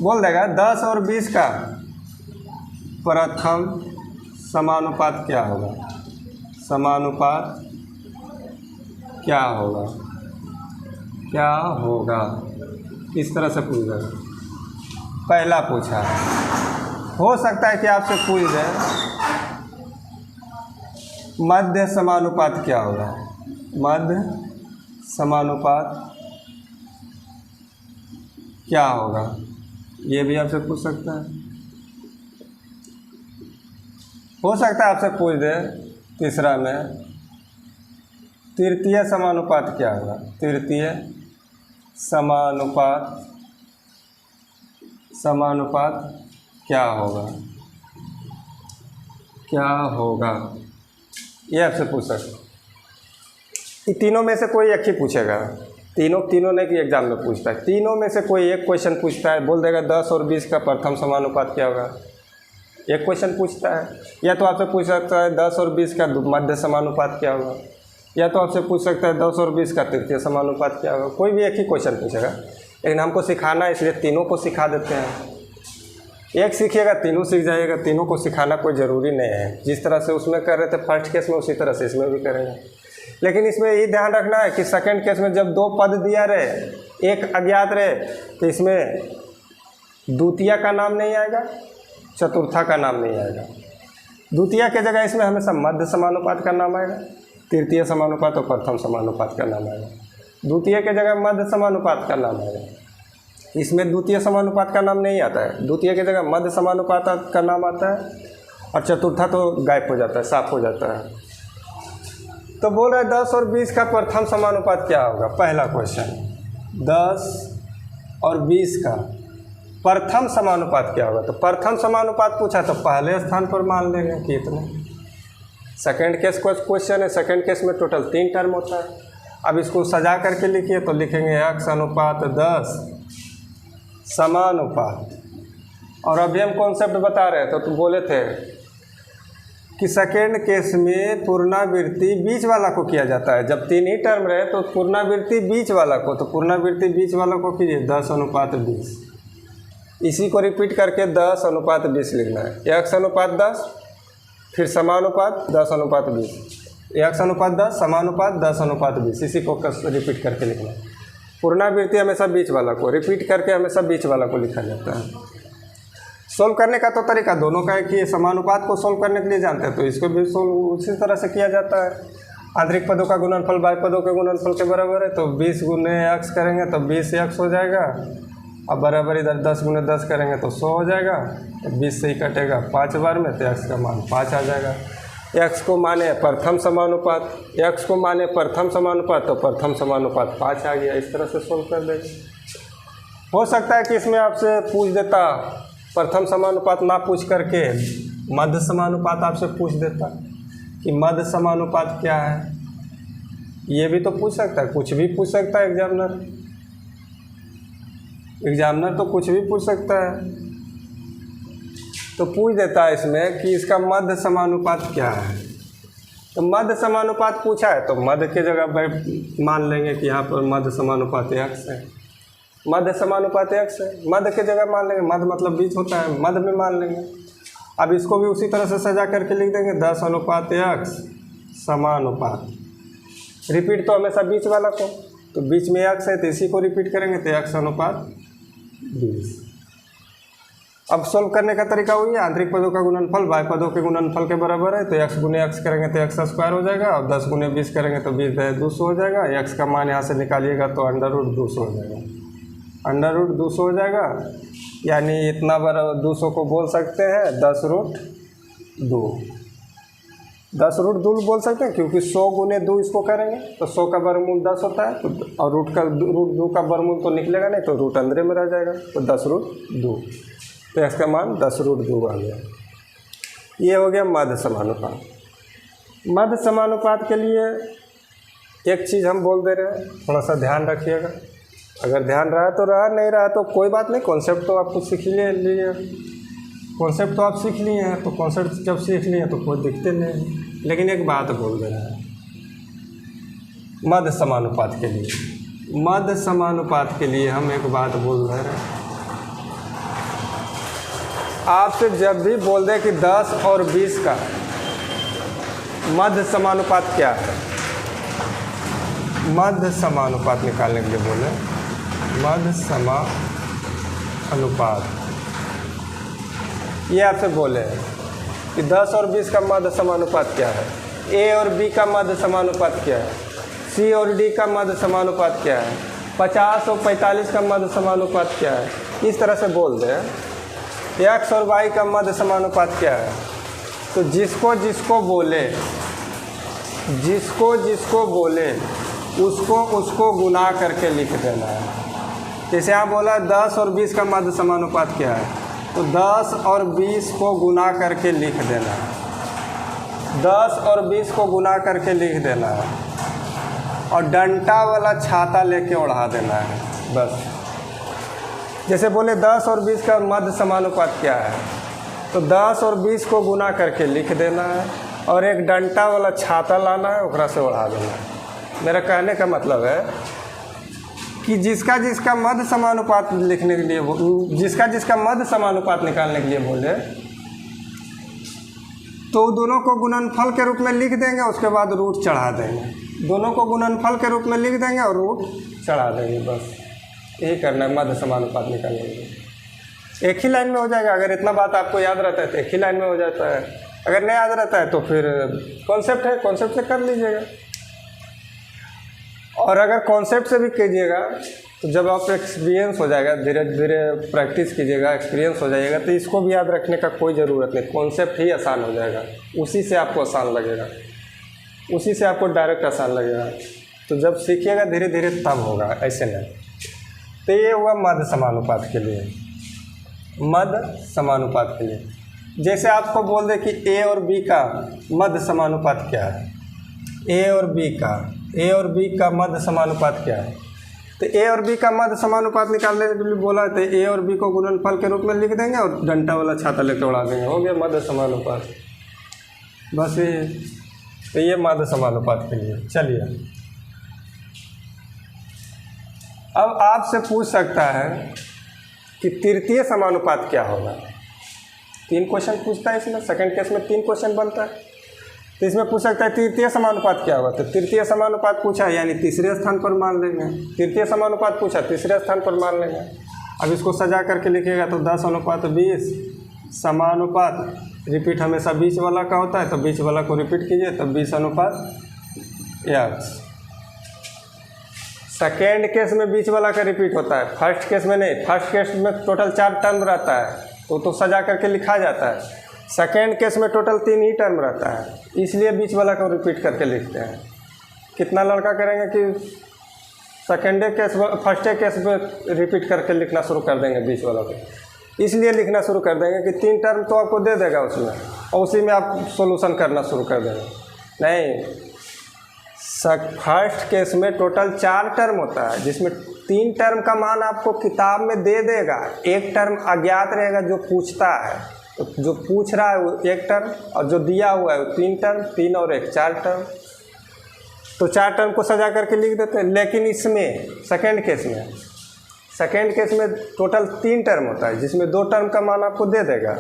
बोल देगा 10 और 20 का प्रथम समानुपात क्या होगा, समानुपात क्या होगा, क्या होगा, इस तरह से पूछ देगा। पहला पूछा, हो सकता है कि आपसे पूछ दे मध्य समानुपात क्या होगा, मध्य समानुपात क्या होगा, ये भी आपसे पूछ सकता है। हो सकता है आपसे पूछ दे तीसरा में तृतीय समानुपात क्या होगा, तृतीय समानुपात क्या होगा, क्या होगा, ये आपसे पूछ सकता है। ये तीनों में से कोई एक ही पूछेगा, तीनों ने कि एग्जाम में पूछता है, तीनों में से कोई एक क्वेश्चन पूछता है। बोल देगा 10 और 20 का प्रथम समानुपात क्या होगा, एक क्वेश्चन पूछता है। या तो आपसे पूछ सकता है 10 और 20 का मध्य समानुपात क्या होगा, या तो आपसे पूछ सकता है 10 और 20 का तृतीय समानुपात क्या होगा, कोई भी एक ही क्वेश्चन पूछेगा, लेकिन हमको सिखाना है इसलिए तीनों को सिखा देते हैं। एक सीखिएगा तीनों सीख जाइएगा, तीनों को सिखाना कोई ज़रूरी नहीं है। जिस तरह से उसमें कर रहे थे फर्स्ट केस में, उसी तरह से इसमें भी करेंगे। लेकिन इसमें ये ध्यान रखना है कि सेकंड केस में जब 2 पद दिया रहे, एक अज्ञात रहे, तो इसमें द्वितीय का नाम नहीं आएगा, चतुर्था का नाम नहीं आएगा। द्वितीय के जगह इसमें हमेशा मध्य समानुपात का नाम आएगा, तृतीय समानुपात और प्रथम समानुपात का नाम आएगा। द्वितीय के जगह मध्य समानुपात का नाम आएगा, इसमें द्वितीय समानुपात का नाम नहीं आता है। द्वितीय की जगह मध्य समानुपात का नाम आता है, और चतुर्था तो गायब हो जाता है, साफ हो जाता है। तो बोल रहे 10 और 20 का प्रथम समानुपात क्या होगा। पहला क्वेश्चन, 10 और 20 का प्रथम समानुपात क्या होगा। तो प्रथम समानुपात पूछा तो पहले स्थान पर मान लेंगे कि इतने। सेकेंड केस क्वेश्चन है, सेकेंड केस में टोटल 3 टर्म होता है। अब इसको सजा करके लिखिए तो लिखेंगे x अनुपात 10 समानुपात। और अभी हम कॉन्सेप्ट बता रहे थे तो बोले थे कि सेकेंड केस में पुनरावृत्ति बीच वाला को किया जाता है। जब 3 ही टर्म रहे तो पुनरावृत्ति बीच वाला को, तो पुनरावृत्ति बीच वाला को कीजिए 10 अनुपात 20। इसी को रिपीट करके 10 अनुपात 20 लिखना है। x अनुपात 10 फिर समानुपात 10 अनुपात 20, x अनुपात 10 समानुपात 10 अनुपात 20, इसी को रिपीट करके लिखना है। पुनरावृत्ति हमेशा बीच वाला को, रिपीट करके हमेशा बीच वाला को लिखा जाता है। सोल्व करने का तो तरीका दोनों का है कि समानुपात को सोल्व करने के लिए जानते हैं तो इसको भी सोल्व उसी तरह से किया जाता है। आंतरिक पदों का गुणनफल बाह्य पदों के गुणनफल के बराबर है, तो 20 गुने x करेंगे तो 20x हो जाएगा। अब बराबर इधर 10 गुने 10 करेंगे तो 100 हो जाएगा। तो 20 से ही कटेगा 5 बार में, तो x का मान 5 आ जाएगा। x को माने प्रथम समानुपात, x को माने प्रथम समानुपात, तो प्रथम समानुपात 5 आ गया। इस तरह से सोल्व कर देंगे। हो सकता है कि इसमें आपसे पूछ देता प्रथम समानुपात ना पूछ करके मध्य समानुपात आपसे पूछ देता कि मध्य समानुपात क्या है। ये भी तो पूछ सकता है, कुछ भी पूछ सकता है एग्जामिनर। एग्जामिनर तो कुछ भी पूछ सकता है, तो पूछ देता है इसमें कि इसका मध्य समानुपात क्या है। तो मध्य समानुपात पूछा है तो मध्य के जगह मान लेंगे कि यहाँ पर मध्य समानुपात x है, मध्य समानुपात x है। मध्य के जगह मान लेंगे, मध्य मतलब बीच होता है, मध्य में मान लेंगे। अब इसको भी उसी तरह से सजा करके लिख देंगे 10 अनुपात x समानुपात। रिपीट तो हमेशा बीच वाला को, तो बीच में x है तो इसी को रिपीट करेंगे तो x अनुपात 20। अब सोल्व करने का तरीका वही है, आंतरिक पदों का गुणनफल बाह्य पदों के गुणनफल के बराबर है, तो x गुने x करेंगे तो x स्क्वायर हो जाएगा, और 10 गुने 20 करेंगे तो 20 200 हो जाएगा। x का मान यहाँ से निकालिएगा तो √200 हो जाएगा, √200 हो जाएगा। यानी इतना बराबर 200 को बोल सकते हैं 10√2, 10√2 बोल सकते हैं, क्योंकि 100 गुने 2 इसको करेंगे तो 100 का वर्गमूल 10 होता है, तो और √2 का वर्गमूल तो निकलेगा नहीं, तो रूट अंदर में रह जाएगा, तो 10√2, तो इसका मान 10√2 आ गया। ये हो गया मध्य समानुपात। मध्य समानुपात के लिए एक चीज़ हम बोल दे रहे हैं, थोड़ा सा ध्यान रखिएगा। अगर ध्यान रहा तो रहा, नहीं रहा तो कोई बात नहीं, कॉन्सेप्ट तो आपको सीख लिए, कॉन्सेप्ट तो आप सीख लिए हैं, तो कॉन्सेप्ट जब सीख लिए तो कोई दिक्कत नहीं। लेकिन एक बात बोल दे रहे हैं मध्य समानुपात के लिए, मध्य समानुपात के लिए हम एक बात बोल रहे हैं। आपसे जब भी बोल दे कि 10 और 20 का मध्य समानुपात क्या है, मध्य समानुपात निकालने के लिए बोले, मध्य समानुपात, ये आपसे बोले कि 10 और 20 का मध्य समानुपात क्या है, a और b का मध्य समानुपात क्या है, c और d का मध्य समानुपात क्या है, 50 और 45 का मध्य समानुपात क्या है। इस तरह से बोल दे x और y का मध्य समानुपात क्या है, तो जिसको जिसको बोले उसको गुना करके लिख देना है। जैसे आप बोला 10 और 20 का मध्य समानुपात क्या है, तो 10 और 20 को गुना करके लिख देना है, 10 और 20 को गुना करके लिख देना है, और डंटा वाला छाता लेके उड़ा देना है बस। जैसे बोले 10 और 20 का मध्य समानुपात क्या है, तो 10 और 20 को गुना करके लिख देना है, और एक डंटा वाला छाता लाना है, ओकरा से ओढ़ा देना है। मेरा कहने का मतलब है कि जिसका जिसका मध्य समानुपात लिखने के लिए जिसका जिसका मध्य समानुपात निकालने के लिए बोले तो दोनों को गुणनफल के रूप में लिख देंगे, उसके बाद रूट चढ़ा देंगे। दोनों को गुणनफल के रूप में लिख देंगे और रूट चढ़ा देंगे, बस यही करना है मध्य समानुपात निकालने के लिए। एक ही लाइन में हो जाएगा। अगर इतना बात आपको याद रहता है तो एक ही लाइन में हो जाता है, अगर नहीं याद रहता है तो फिर कॉन्सेप्ट है, कॉन्सेप्ट से कर लीजिएगा। और अगर कॉन्सेप्ट से भी कीजिएगा तो जब आप एक्सपीरियंस हो जाएगा, धीरे धीरे प्रैक्टिस कीजिएगा, एक्सपीरियंस हो जाएगा, तो इसको भी याद रखने का कोई ज़रूरत नहीं, कॉन्सेप्ट ही आसान हो जाएगा, उसी से आपको आसान लगेगा, उसी से आपको डायरेक्ट आसान लगेगा। तो जब सीखिएगा धीरे धीरे तब होगा, ऐसे नहीं। तो ये हुआ मध्य समानुपात के लिए, मध्य समानुपात के लिए। जैसे आपको बोल दे कि ए और बी का मध्य समानुपात क्या है, ए और बी का मध्य समानुपात क्या है, तो ए और बी का मध्य समानुपात निकालने के लिए बोला तो ए और बी को गुणनफल के रूप में लिख देंगे और डंडा वाला छाता लेकर उड़ा देंगे, हो गया मध्य समानुपात। बस ये तो ये मध्य समानुपात के लिए। चलिए अब आपसे पूछ सकता है कि तृतीय समानुपात क्या होगा। 3 क्वेश्चन पूछता है इसमें, सेकंड केस में 3 क्वेश्चन बनता है, तो इसमें पूछ सकता है तृतीय समानुपात क्या होगा। तो तृतीय समानुपात पूछा यानी तीसरे स्थान पर मान लेंगे, तृतीय समानुपात पूछा तीसरे स्थान पर मान लेंगे। अब इसको सजा करके लिखिएगा तो 10:20 समानुपात, रिपीट हमेशा बीच वाला का होता है तो बीच वाला को रिपीट कीजिए, तो 20:x। सेकेंड केस में बीच वाला का रिपीट होता है, फर्स्ट केस में नहीं। फर्स्ट केस में टोटल 4 टर्म रहता है तो सजा करके लिखा जाता है। सेकेंड केस में टोटल 3 ही टर्म रहता है, इसलिए बीच वाला को रिपीट करके लिखते हैं। कितना लड़का करेंगे कि सेकेंडे केस फर्स्टे केस में रिपीट करके लिखना शुरू कर देंगे बीच वाला को, इसलिए लिखना शुरू कर देंगे कि 3 टर्म तो आपको दे देगा उसमें और उसी में आप सॉल्यूशन करना शुरू कर देंगे। नहीं, फर्स्ट केस में टोटल 4 टर्म होता है जिसमें 3 टर्म का मान आपको किताब में दे देगा, 1 टर्म अज्ञात रहेगा जो पूछता है, तो जो पूछ रहा है वो 1 टर्म और जो दिया हुआ है वो 3 टर्म, 3 और 1 4 टर्म। तो 4 टर्म को सजा करके लिख देते हैं। लेकिन इसमें सेकेंड केस में टोटल 3 टर्म होता है जिसमें 2 टर्म का मान आपको दे देगा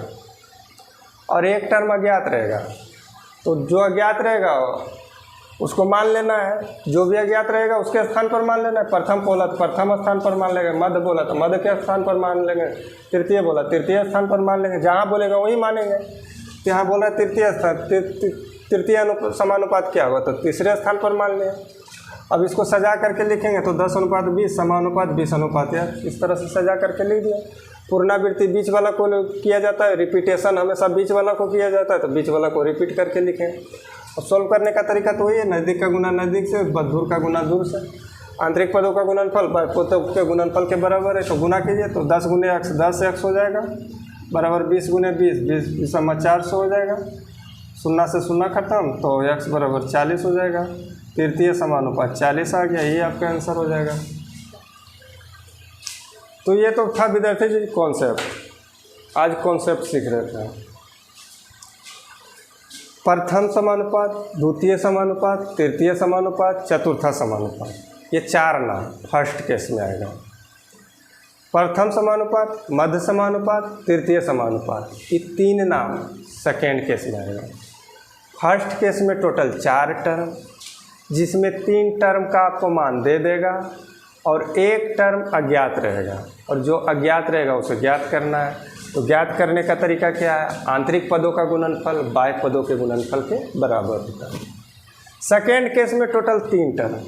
और 1 टर्म अज्ञात रहेगा। तो जो अज्ञात रहेगा उसको मान लेना है, जो भी अज्ञात रहेगा उसके स्थान पर मान लेना है। प्रथम बोला तो प्रथम स्थान पर मान लेंगे, मध्य बोला तो मध्य के स्थान पर मान लेंगे, तृतीय बोला तृतीय स्थान पर मान लेंगे, जहाँ बोलेगा वही मानेंगे। तो यहाँ बोला तृतीय स्थान, तृतीय समानुपात क्या होगा, तो तीसरे स्थान पर मान लें। अब इसको सजा करके लिखेंगे तो 10:20 समानुपात 20:1, इस तरह से सजा करके लिख दिया। पुनरावृत्ति बीच वाला को किया जाता है, रिपीटेशन हमेशा बीच वाला को किया जाता है, तो बीच वाला को रिपीट करके लिखें। और सोल्व करने का तरीका तो वही है, नज़दीक का गुना नज़दीक से, दूर का गुना दूर से। आंतरिक पदों का गुणनफल बाह्य पदों के गुणनफल के बराबर है, तो गुना कीजिए तो 10 × x 10x हो जाएगा, बराबर 20 × 20 20×400 हो जाएगा। 0 से 0 खत्म तो x बराबर 40 हो जाएगा। तृतीय समानुपात 40 आ गया, ये आपका आंसर हो जाएगा। तो ये तो था विद्यार्थी जी कॉन्सेप्ट, आज कॉन्सेप्ट सीख रहे थे। प्रथम समानुपात, द्वितीय समानुपात, तृतीय समानुपात, चतुर्थ समानुपात, ये 4 नाम फर्स्ट केस में आएगा। प्रथम समानुपात, मध्य समानुपात, तृतीय समानुपात, ये 3 नाम सेकेंड केस में आएगा। फर्स्ट केस में टोटल 4 टर्म जिसमें 3 टर्म का आपको मान दे देगा और 1 टर्म अज्ञात रहेगा, और जो अज्ञात रहेगा उसे ज्ञात करना है। तो ज्ञात करने का तरीका क्या है, आंतरिक पदों का गुणनफल बाह्य पदों के गुणनफल के बराबर होता है। सेकेंड केस में टोटल 3 टर्म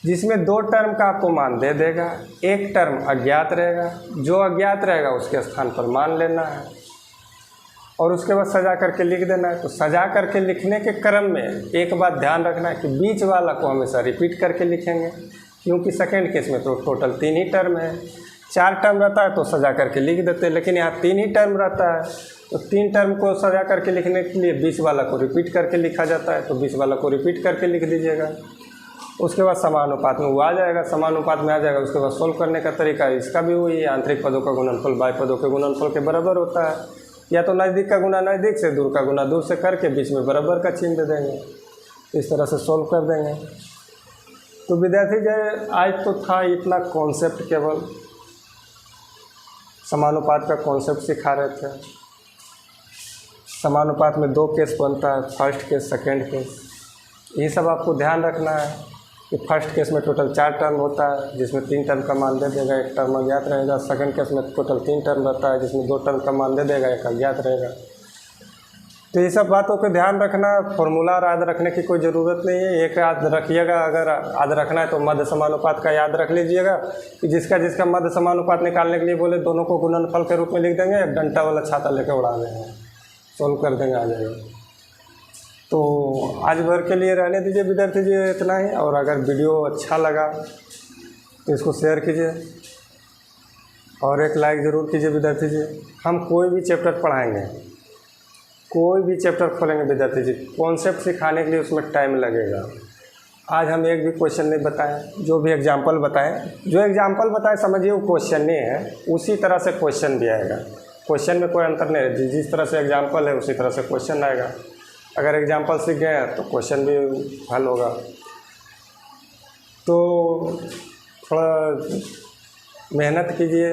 जिसमें 2 टर्म का आपको मान दे देगा, 1 टर्म अज्ञात रहेगा, जो अज्ञात रहेगा उसके स्थान पर मान लेना है और उसके बाद सजा करके लिख देना है। तो सजा करके लिखने के क्रम में एक बात ध्यान रखना है कि बीच वाला को हमेशा रिपीट करके लिखेंगे, क्योंकि सेकेंड केस में तो टोटल 3 ही टर्म है। 4 टर्म रहता है तो सजा करके लिख देते हैं, लेकिन यहाँ 3 ही टर्म रहता है तो 3 टर्म को सजा करके लिखने के लिए बीच वाला को रिपीट करके लिखा जाता है, तो बीच वाला को रिपीट करके लिख दीजिएगा। उसके बाद समानुपात में वो आ जाएगा, समानुपात में आ जाएगा। उसके बाद सोल्व करने का तरीका इसका भी वही है, आंतरिक पदों का गुणनफल बाह्य पदों के गुणनफल के बराबर होता है। या तो नज़दीक का गुना नज़दीक से, दूर का गुना दूर से करके बीच में बराबर का चिन्ह दे देंगे, इस तरह से सोल्व कर देंगे। तो विद्यार्थी जो आज तो था इतना कॉन्सेप्ट, केवल समानुपात का कॉन्सेप्ट सिखा रहे थे। समानुपात में 2 केस बनता है, फर्स्ट केस, सेकंड केस। ये सब आपको ध्यान रखना है कि फर्स्ट केस में टोटल 4 टर्म होता है, जिसमें 3 टर्म का मान दे देगा, 1 टर्म अज्ञात रहेगा। सेकंड केस में टोटल 3 टर्म रहता है, जिसमें 2 टर्म का मान दे देगा, 1 अज्ञात रहेगा। तो ये सब बातों को ध्यान रखना। फॉर्मूला याद रखने की कोई ज़रूरत नहीं है, एक याद रखिएगा। अगर याद रखना है तो मध्य समानुपात का याद रख लीजिएगा कि जिसका मध्य समानुपात निकालने के लिए बोले दोनों को गुणनफल के रूप में लिख देंगे, डंटा वाला छाता लेकर उड़ा देंगे, सोल्व कर देंगे, आ जाएगा। तो आज भर के लिए रहने दीजिए विद्यार्थी जी, इतना ही। और अगर वीडियो अच्छा लगा तो इसको शेयर कीजिए और एक लाइक ज़रूर कीजिए विद्यार्थी जी। हम कोई भी चैप्टर पढ़ाएंगे, कोई भी चैप्टर खोलेंगे विद्यार्थी जी, कॉन्सेप्ट सिखाने के लिए उसमें टाइम लगेगा। आज हम एक भी क्वेश्चन नहीं बताएं, जो भी एग्जाम्पल बताएं, जो एग्जाम्पल बताएं समझिए वो क्वेश्चन नहीं है, उसी तरह से क्वेश्चन भी आएगा। क्वेश्चन में कोई अंतर नहीं है, जिस तरह से एग्जाम्पल है उसी तरह से क्वेश्चन आएगा। अगर एग्जाम्पल सीख गए हैं तो क्वेश्चन भी हल होगा। तो थोड़ा मेहनत कीजिए,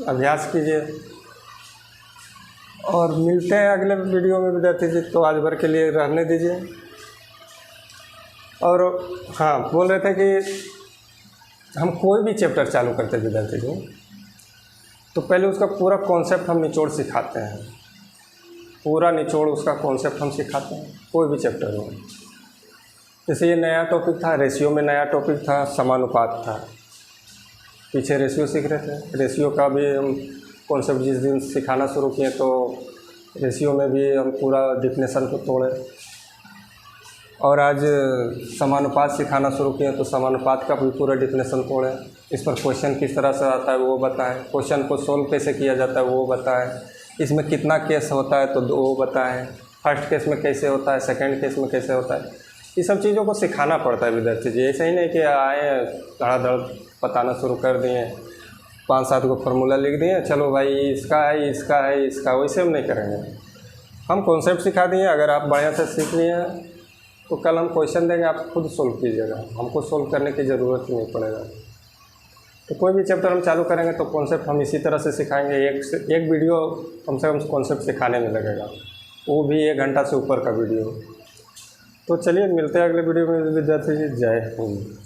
अभ्यास कीजिए और मिलते हैं अगले वीडियो में विद्यार्थी जी। तो आज भर के लिए रहने दीजिए। और हाँ, बोल रहे थे कि हम कोई भी चैप्टर चालू करते हैं विद्यार्थी जी, तो पहले उसका पूरा कॉन्सेप्ट हम निचोड़ सिखाते हैं, पूरा निचोड़ उसका कॉन्सेप्ट हम सिखाते हैं, कोई भी चैप्टर हो। जैसे ये नया टॉपिक था, रेशियो में नया टॉपिक था, समानुपात था। पीछे रेशियो सीख रहे थे, रेशियो का भी हम कॉन्सेप्ट जिस दिन सिखाना शुरू किए तो रेशियो में भी हम पूरा डिफिनेशन को तोड़े। और आज समानुपात सिखाना शुरू किए तो समानुपात का भी पूरा डिफिनेशन तोड़े। इस पर क्वेश्चन किस तरह से आता है वो बताएं, क्वेश्चन को सोल्व कैसे किया जाता है वो बताएं, इसमें कितना केस होता है तो वो बताएं, फर्स्ट केस में कैसे होता है, सेकंड केस में कैसे होता है। ये सब चीज़ों को सिखाना पड़ता है विद्यार्थी जी। ऐसे ही नहीं कि आए धड़ाधड़ बताना शुरू कर दिए, 5-7 को फार्मूला लिख दिए, चलो भाई इसका है, इसका है, इसका, वैसे हम नहीं करेंगे। हम कॉन्सेप्ट सिखा दिए, अगर आप बढ़िया से सीख लिए हैं तो कल हम क्वेश्चन देंगे, आप खुद सोल्व कीजिएगा, हमको सोल्व करने की ज़रूरत ही नहीं पड़ेगा। तो कोई भी चैप्टर हम चालू करेंगे तो कॉन्सेप्ट हम इसी तरह से सिखाएंगे। एक वीडियो कम से कम कॉन्सेप्ट सिखाने में लगेगा, वो भी 1 घंटा से ऊपर का वीडियो। तो चलिए मिलते हैं अगले वीडियो में विद्यार्थी जी। जय हिंद।